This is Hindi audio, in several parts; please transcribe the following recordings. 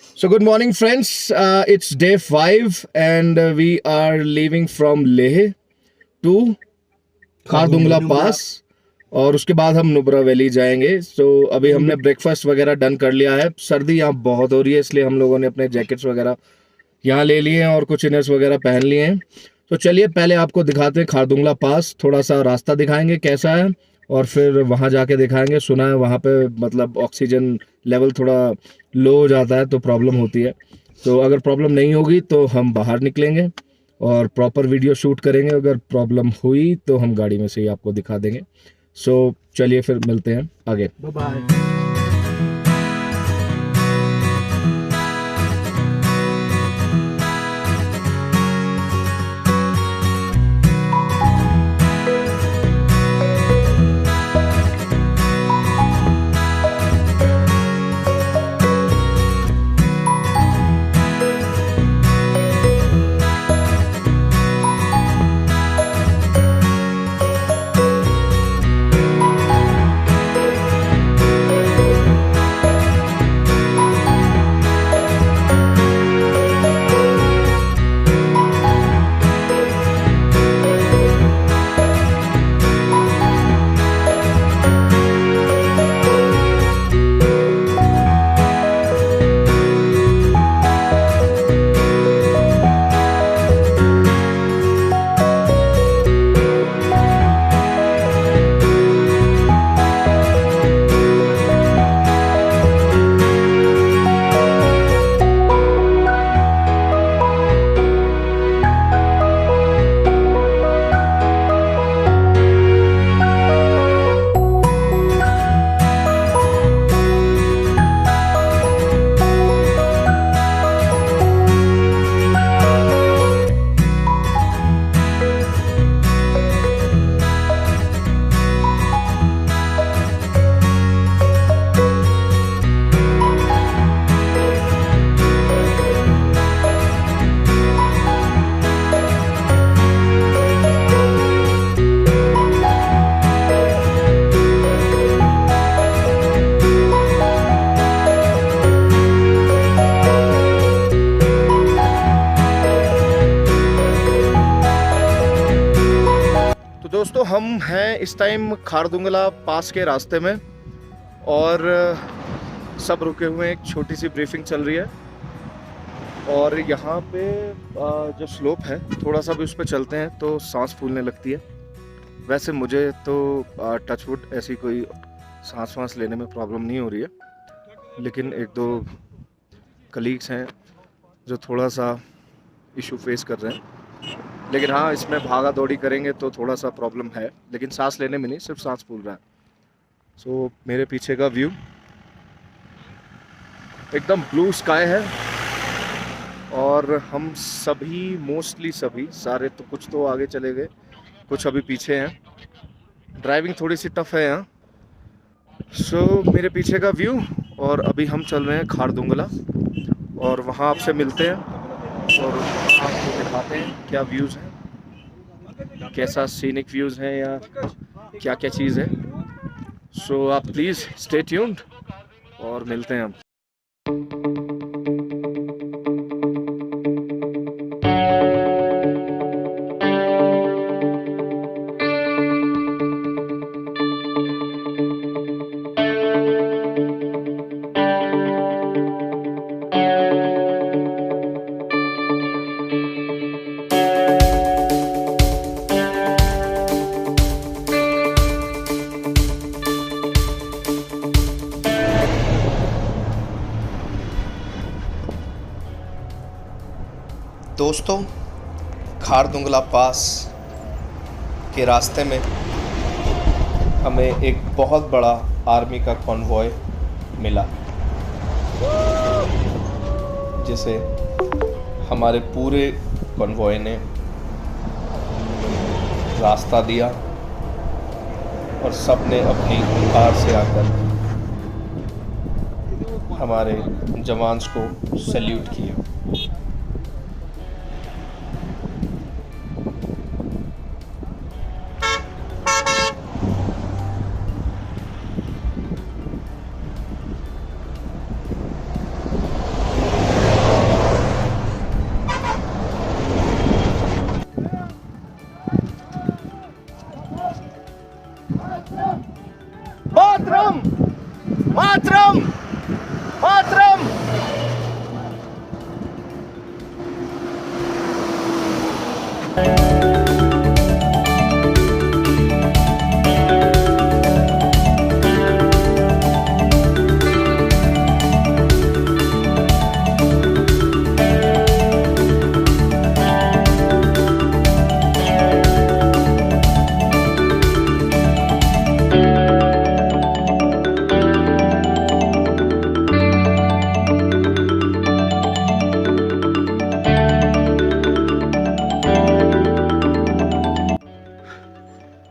So, good morning, friends. It's day 5, and we are leaving from Leh to Khardungla पास और उसके बाद हम नुब्रा वैली जाएंगे। अभी हमने ब्रेकफास्ट वगैरह डन कर लिया है। सर्दी यहाँ बहुत हो रही है, इसलिए हम लोगों ने अपने जैकेट्स वगैरह यहाँ ले लिए हैं और कुछ इनर्स वगैरह पहन लिए हैं। तो चलिए पहले आपको दिखाते हैं खारदुंगला पास, थोड़ा सा रास्ता दिखाएंगे कैसा है और फिर वहाँ जाके दिखाएंगे। सुना है वहाँ पे मतलब ऑक्सीजन लेवल थोड़ा लो हो जाता है तो प्रॉब्लम होती है। तो अगर प्रॉब्लम नहीं होगी तो हम बाहर निकलेंगे और प्रॉपर वीडियो शूट करेंगे। अगर प्रॉब्लम हुई तो हम गाड़ी में से ही आपको दिखा देंगे। चलिए फिर मिलते हैं आगे। Bye bye. दोस्तों हम हैं इस टाइम खारदुंगला पास के रास्ते में और सब रुके हुए हैं। एक छोटी सी ब्रीफिंग चल रही है और यहाँ पे जो स्लोप है थोड़ा सा भी उस पर चलते हैं तो सांस फूलने लगती है। वैसे मुझे तो टचवुड ऐसी कोई सांस वांस लेने में प्रॉब्लम नहीं हो रही है, लेकिन एक दो कलीग्स हैं जो थोड़ा सा इशू फेस कर रहे हैं। लेकिन हाँ, इसमें भागा दौड़ी करेंगे तो थोड़ा सा प्रॉब्लम है, लेकिन सांस लेने में नहीं, सिर्फ सांस फूल रहा है। मेरे पीछे का व्यू एकदम ब्लू स्काई है और हम सभी मोस्टली सभी सारे तो कुछ तो आगे चले गए, कुछ अभी पीछे हैं। ड्राइविंग थोड़ी सी टफ है यहाँ। मेरे पीछे का व्यू और अभी हम चल रहे हैं खारदुंगला और वहाँ आपसे मिलते हैं और आपको दिखाते हैं क्या व्यूज़ हैं, कैसा सीनिक व्यूज़ हैं या क्या क्या चीज़ है। आप प्लीज़ स्टे ट्यून्ड और मिलते हैं हम। दोस्तों, खारदुंगला पास के रास्ते में हमें एक बहुत बड़ा आर्मी का कॉन्वॉय मिला, जिसे हमारे पूरे कॉन्वॉय ने रास्ता दिया और सब ने अपनी कार से आकर हमारे जवान्स को सैल्यूट किया। मातरम मातरम।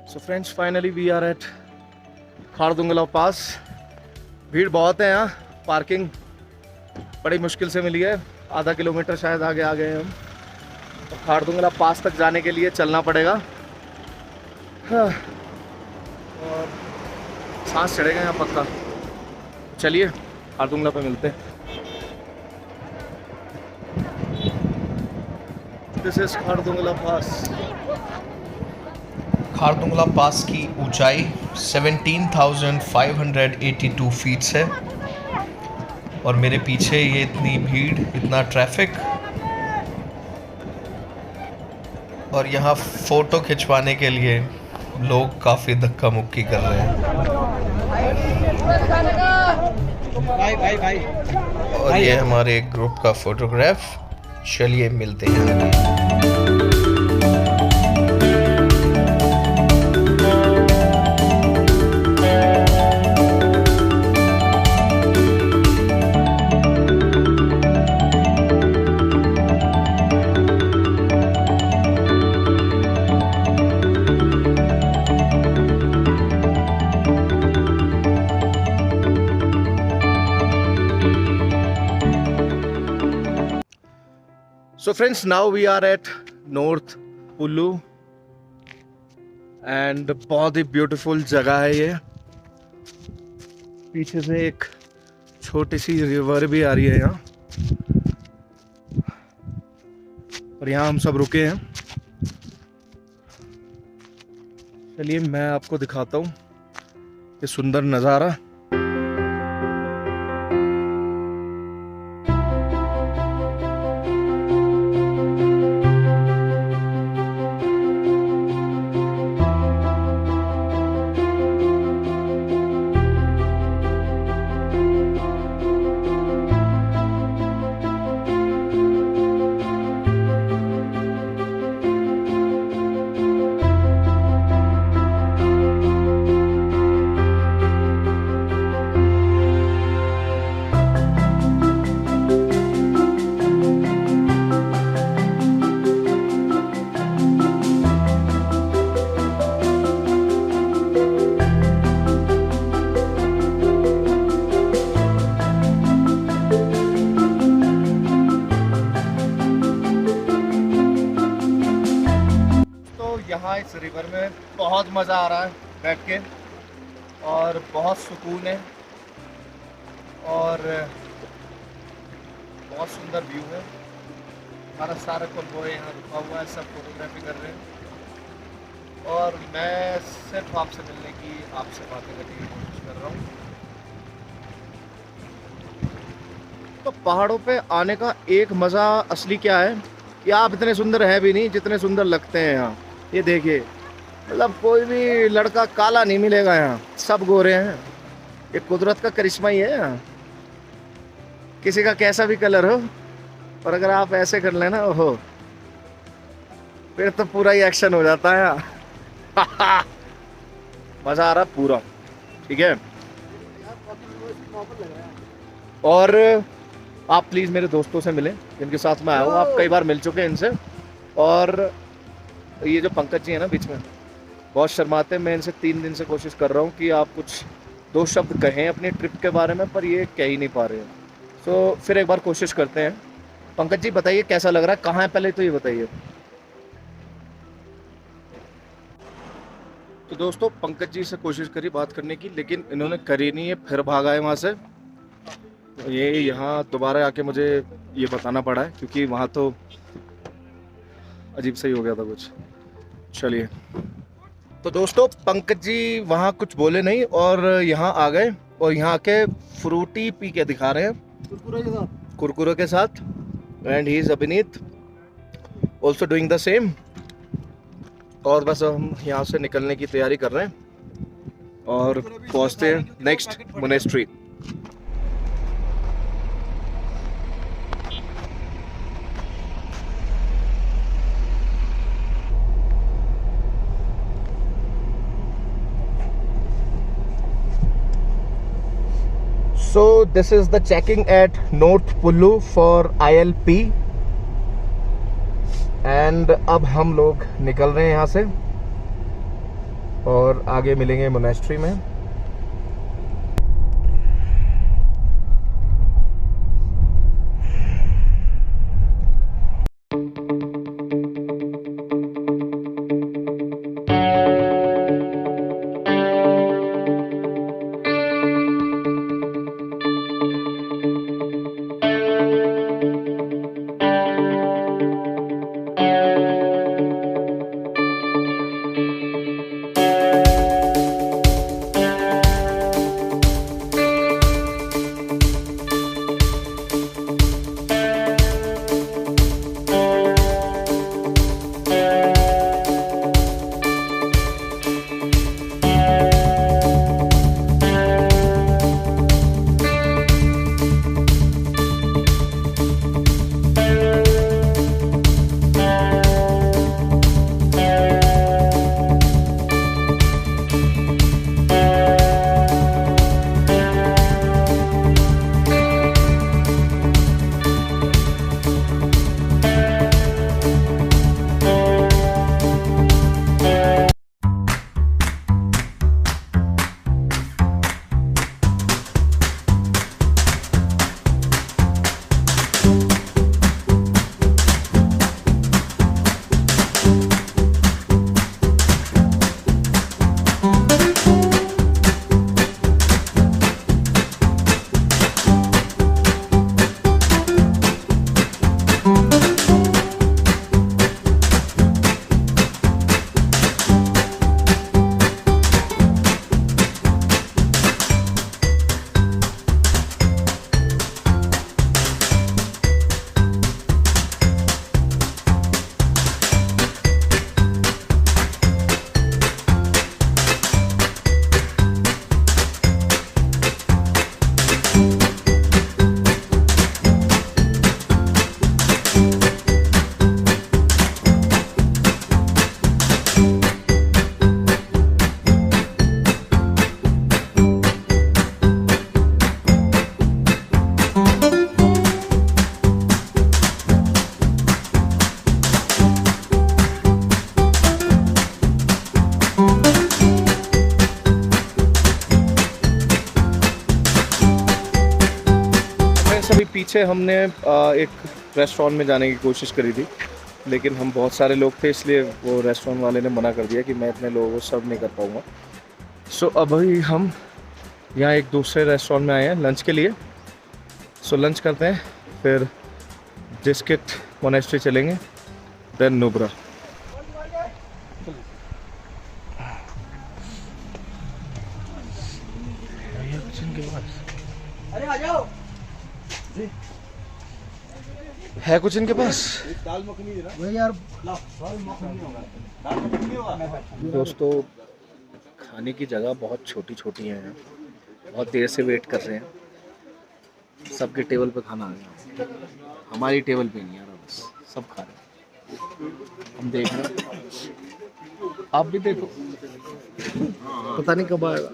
So friends, finally we are at Khardungla पास। भीड़ बहुत है यहाँ, पार्किंग बड़ी मुश्किल से मिली है। आधा किलोमीटर शायद आगे आ गए हम। तो खारदुंगला पास तक जाने के लिए चलना पड़ेगा। हाँ। और सांस चढ़ेगा यहाँ पक्का। चलिए खारदुंगला पे मिलते हैं। दिस इज खारदुंगला पास। खारदुंगला पास की ऊंचाई 17,582 फीट्स है और मेरे पीछे ये इतनी भीड़, इतना ट्रैफिक, और यहाँ फ़ोटो खिंचवाने के लिए लोग काफ़ी धक्का मुक्की कर रहे हैं। और ये हमारे ग्रुप का फोटोग्राफ। चलिए मिलते हैं आगे। So friends, now we are at North Pullu and बहुत ही ब्यूटीफुल जगह है ये। पीछे से एक छोटी सी रिवर भी आ रही है यहाँ, और यहाँ हम सब रुके हैं। चलिए मैं आपको दिखाता हूँ ये सुंदर नज़ारा। यहाँ इस रिवर में बहुत मज़ा आ रहा है बैठ के, और बहुत सुकून है, और बहुत सुंदर व्यू है। हमारा सारा कॉन्वॉय यहाँ रुका हुआ है, सब फोटोग्राफी कर रहे हैं, और मैं सिर्फ आपसे मिलने की, आपसे बातें करने की कोशिश कर रहा हूँ। तो पहाड़ों पे आने का एक मज़ा असली क्या है कि आप इतने सुंदर हैं भी नहीं जितने सुंदर लगते हैं यहाँ। ये देखिए, मतलब कोई भी लड़का काला नहीं मिलेगा यहाँ, सब गोरे हैं। ये कुदरत का करिश्मा ही है यहाँ। किसी का कैसा भी कलर हो, और अगर आप ऐसे कर लेना, ओहो, फिर तो पूरा ही एक्शन हो जाता है यहाँ। मज़ा आ रहा पूरा, ठीक है। और आप प्लीज़ मेरे दोस्तों से मिलें जिनके साथ मैं आया हूँ। आप कई बार मिल चुके हैं इनसे, और ये जो पंकज जी है ना बीच में, बहुत शर्माते हैं। मैं इनसे 3 दिन से कोशिश कर रहा हूँ कि आप कुछ 2 शब्द कहें अपनी ट्रिप के बारे में, पर ये कह ही नहीं पा रहे हैं। तो फिर एक बार कोशिश करते हैं। पंकज जी बताइए कैसा लग रहा है, कहाँ है पहले तो ये बताइए। तो दोस्तों पंकज जी से कोशिश करी बात करने की, लेकिन इन्होंने करी नहीं है, फिर भागा है वहाँ से। ये यहाँ दोबारा आके मुझे ये बताना पड़ा है, क्योंकि वहाँ तो अजीब सा ही हो गया था कुछ। चलिए, तो दोस्तों पंकज जी वहाँ कुछ बोले नहीं और यहाँ आ गए, और यहाँ के फ्रूटी पी के दिखा रहे हैं कुरकुरे के साथ। एंड ही इज अभिनीत ऑल्सो डूइंग द सेम। और बस हम यहाँ से निकलने की तैयारी कर रहे हैं और पहुँचते हैं next monastery. So this is the checking at North Pullu for ILP and अब हम लोग निकल रहे हैं यहाँ से और आगे मिलेंगे मोनेस्ट्री में। पीछे हमने एक रेस्टोरेंट में जाने की कोशिश करी थी, लेकिन हम बहुत सारे लोग थे इसलिए वो रेस्टोरेंट वाले ने मना कर दिया कि मैं इतने लोगों को सर्व नहीं कर पाऊँगा। सो अभी हम यहाँ एक दूसरे रेस्टोरेंट में आए हैं लंच के लिए। सो लंच करते हैं, फिर डिस्किट मोनेस्ट्री चलेंगे, देन नुब्रा। है कुछ इनके पास? दाल मखनी यार, दोस्तों खाने की जगह बहुत छोटी छोटी हैं, बहुत देर से वेट कर रहे हैं। सबके टेबल पे खाना आ गया, हमारी टेबल पे नहीं आ रहा, बस सब खा रहे हैं। हम देख रहे हैं, आप भी देखो, पता नहीं कब आएगा।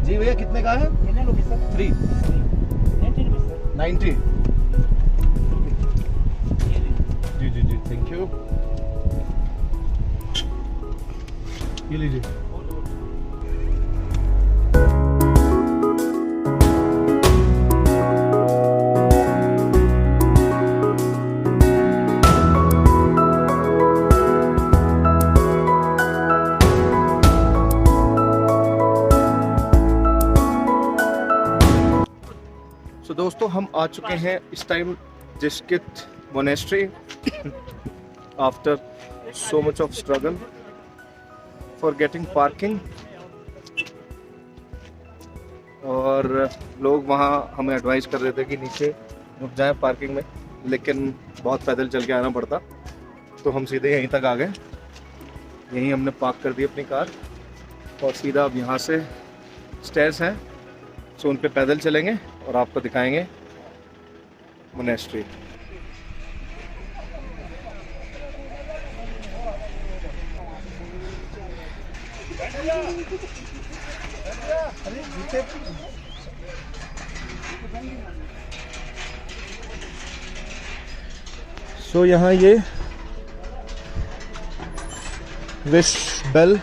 जी भैया कितने का है? 3 90। जी जी जी, थैंक यू। ये लीजिए। तो दोस्तों हम आ चुके हैं इस time Diskit monastery after so much of struggle for getting parking। और लोग वहाँ हमें एडवाइस कर रहे थे कि नीचे रुक जाएं पार्किंग में, लेकिन बहुत पैदल चल के आना पड़ता, तो हम सीधे यहीं तक आ गए। यहीं हमने पार्क कर दी अपनी कार और सीधा अब यहाँ से स्टेयर्स हैं, सो उन पे पैदल चलेंगे और आपको दिखाएंगे मोनेस्ट्री। सो यहाँ ये विश बेल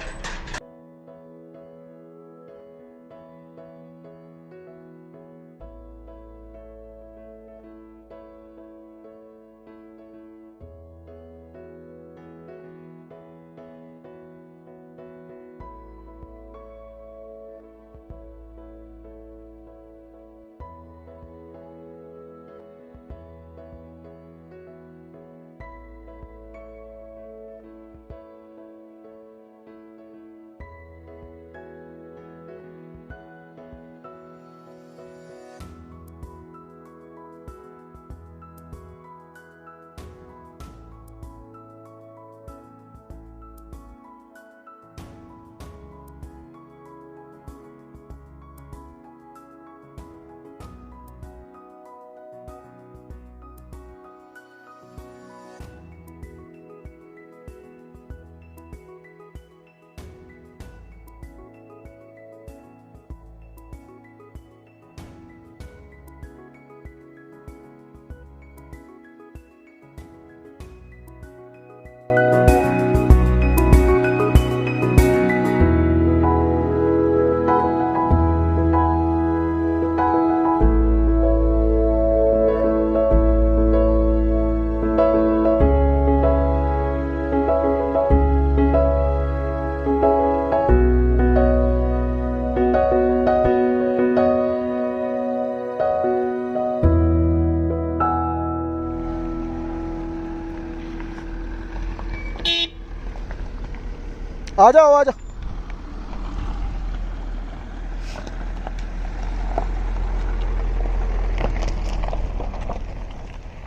आ जाओ आ जाओ।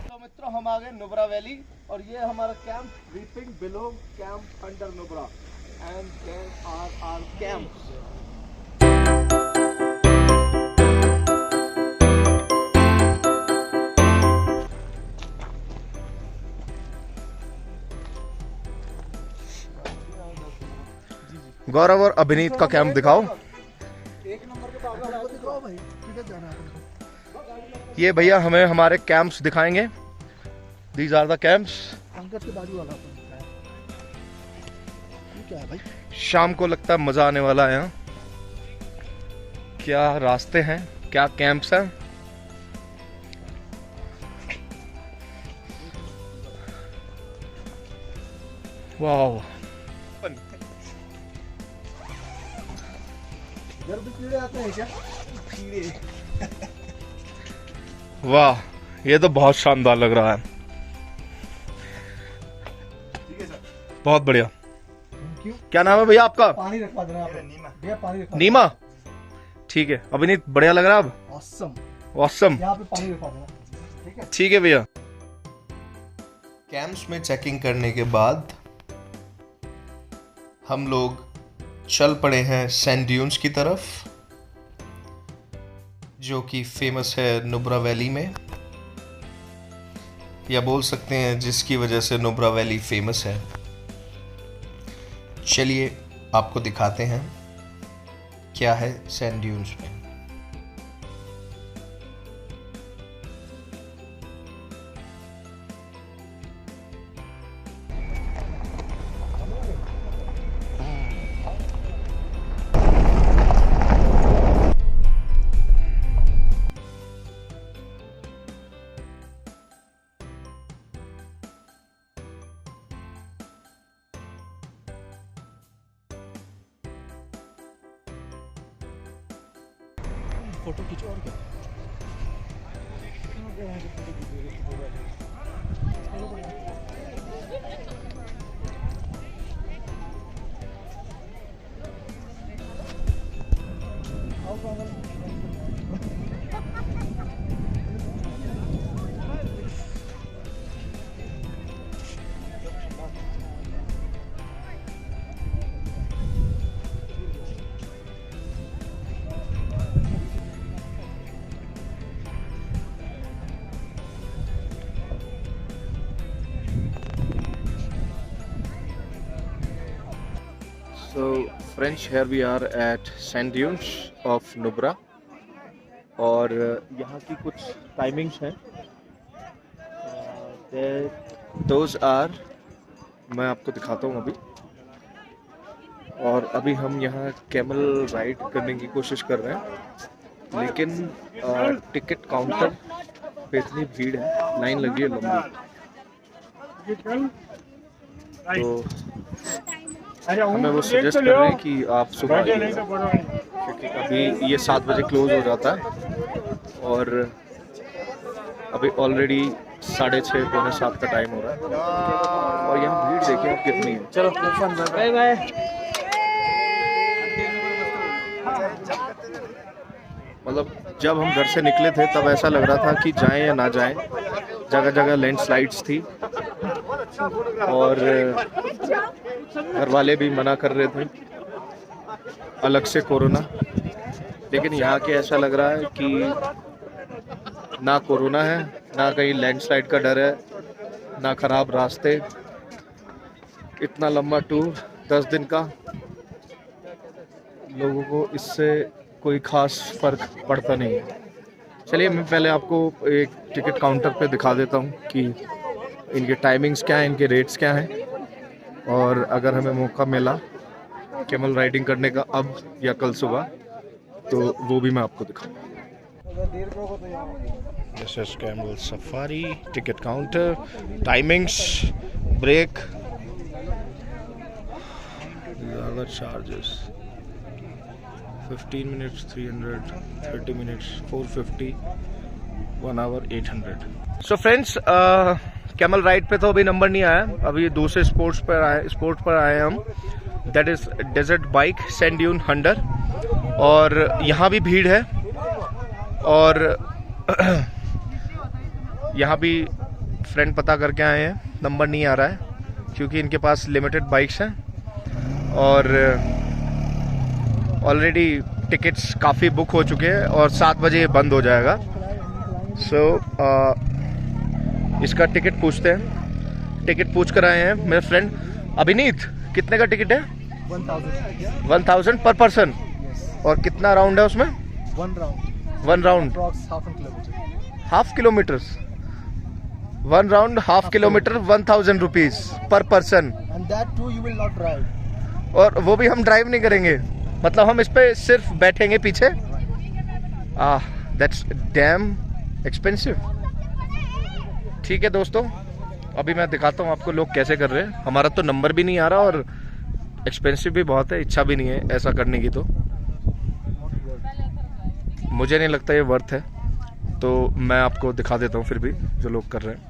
तो मित्रों हम आ गए नुब्रा वैली और ये हमारा कैंप रीपिंग below camp under Nubra and there are our camps. Gaurav और अभिनीत का कैंप दिखाओ। एक नंबर के बाबा दिखाओ भाई, किधर जाना है? ये भैया हमें हमारे कैंप्स दिखाएंगे। These are the camps. अंकट के बाजू वाला ये क्या है भाई? शाम को लगता है मजा आने वाला है यहाँ। क्या रास्ते हैं, क्या कैंप्स हैं। वाह, कीड़े आते हैं क्या? कीड़े। वाह, ये तो बहुत शानदार लग रहा है। ठीक है सर, बहुत बढ़िया। क्यों? क्या नाम है भैया आपका? पानी रखवा देना भैया, पानी रखवा। नीमा, ठीक है। अभिनीत बढ़िया लग रहा है अब। Awesome awesome. यहाँ पे पानी रखवा देना। ठीक है, ठीक है भैया। कैंप्स में चेकिंग करने के बाद हम लोग चल पड़े हैं सैंड ड्यून्स की तरफ, जो कि फेमस है नुब्रा वैली में, या बोल सकते हैं जिसकी वजह से नुब्रा वैली फेमस है। चलिए आपको दिखाते हैं क्या है सैंड ड्यून्स में। फोटो खींचो और क्या। So French, here we are at sand dunes of Nubra और यहाँ की कुछ टाइमिंग्स हैं। Those are, मैं आपको दिखाता हूँ अभी। और अभी हम यहाँ कैमल राइड करने की कोशिश कर रहे हैं, लेकिन टिकट काउंटर पे इतनी भीड़ है, लाइन लगी है लंबी। तो हमें वो सजेस्ट कर रहे हैं कि आप सुबह आइए, क्योंकि अभी ये 7 बजे क्लोज हो जाता है और अभी ऑलरेडी 6:30 पौने 7 का टाइम हो रहा है और यहाँ भीड़ देखिए आप कितनी है। चलो बाय बाय। मतलब जब हम घर से निकले थे तब ऐसा लग रहा था कि जाएं या ना जाएं, जगह जगह लैंडस्लाइड्स थी और घर वाले भी मना कर रहे थे अलग से कोरोना, लेकिन यहाँ के ऐसा लग रहा है कि ना कोरोना है, ना कहीं लैंडस्लाइड का डर है, ना खराब रास्ते। इतना लंबा टूर 10 दिन का, लोगों को इससे कोई खास फर्क पड़ता नहीं है। चलिए मैं पहले आपको एक टिकट काउंटर पे दिखा देता हूँ कि इनके टाइमिंग्स क्या हैं, इनके रेट्स क्या हैं, और अगर हमें मौका मिला कैमल राइडिंग करने का अब या कल सुबह तो वो भी मैं आपको दिखाऊंगा। This is camel safari ticket counter, timings, break, ज़्यादा charges 15 minutes 300, 30 minutes 450, 1 hour 800। So friends, camel ride पे तो अभी नंबर नहीं आया, अभी दूसरे स्पोर्ट्स पर आए हम, that is desert bike sand dune हंडर, और यहाँ भी भीड़ है और यहाँ भी फ्रेंड पता करके आए हैं, नंबर नहीं आ रहा है क्योंकि इनके पास लिमिटेड बाइक्स हैं और ऑलरेडी टिकट्स काफ़ी बुक हो चुके हैं और 7 बजे ये बंद हो जाएगा। सो इसका टिकट पूछते हैं, टिकट पूछ कर आए हैं मेरे फ्रेंड अभिनीत। कितने का टिकट है? 1000 पर पर्सन। और कितना राउंड है उसमें? 1 round half kilometre, 1 round half kilometre 1000 rupees per person, और वो भी हम ड्राइव नहीं करेंगे, मतलब हम इस पे सिर्फ बैठेंगे पीछे। That's dam expensive. ठीक है दोस्तों, अभी मैं दिखाता हूँ आपको लोग कैसे कर रहे हैं। हमारा तो नंबर भी नहीं आ रहा और एक्सपेंसिव भी बहुत है, इच्छा भी नहीं है ऐसा करने की, तो मुझे नहीं लगता ये वर्थ है, तो मैं आपको दिखा देता हूँ फिर भी जो लोग कर रहे हैं।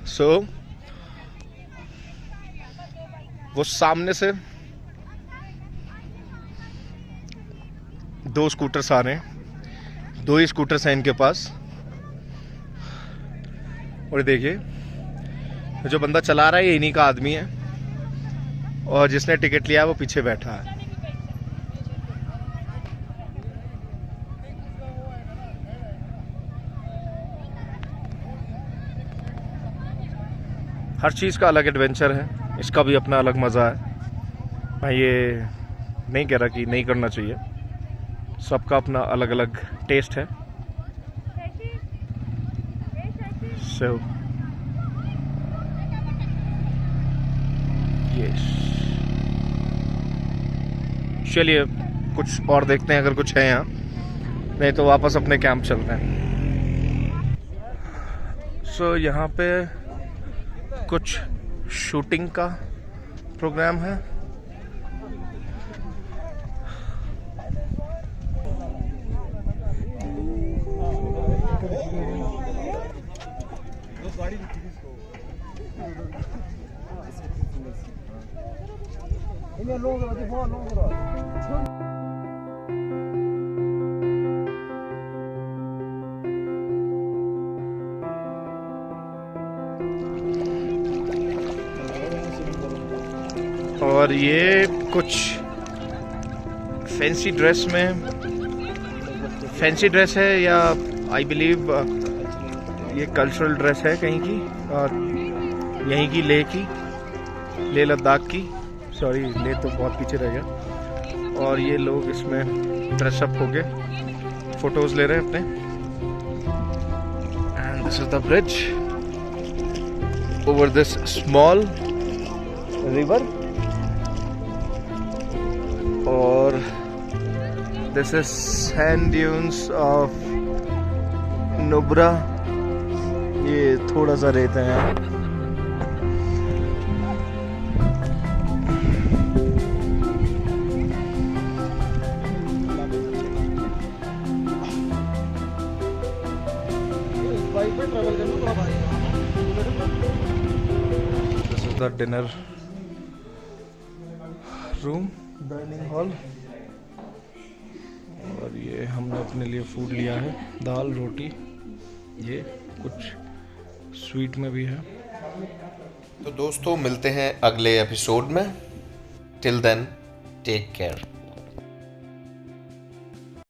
सो वो सामने से 2 स्कूटर्स आ रहे हैं, 2 ही स्कूटर्स हैं इनके पास, और देखिए जो बंदा चला रहा है ये इन्हीं का आदमी है और जिसने टिकट लिया है वो पीछे बैठा है। हर चीज़ का अलग एडवेंचर है, इसका भी अपना अलग मज़ा है। मैं ये नहीं कह रहा कि नहीं करना चाहिए, सबका अपना अलग अलग टेस्ट है। सो यस, चलिए कुछ और देखते हैं अगर कुछ है यहाँ, नहीं तो वापस अपने कैंप चलते हैं। सो यहाँ पे कुछ शूटिंग का प्रोग्राम है। और ये कुछ फैंसी ड्रेस है या आई बिलीव ये कल्चरल ड्रेस है कहीं की, और यहीं की लेह लद्दाख की, सॉरी लेह तो बहुत पीछे रह गया। और ये लोग इसमें ड्रेसअप हो गए फोटोज ले रहे हैं अपने। And this is the bridge over this small river, और this is sand dunes of Nubra. ये थोड़ा सा रेत है यहाँ। This is the dinner room, dining hall. और ये हमने अपने लिए फूड लिया है, दाल रोटी, ये कुछ स्वीट में भी है। तो दोस्तों मिलते हैं अगले एपिसोड में। Till then take care.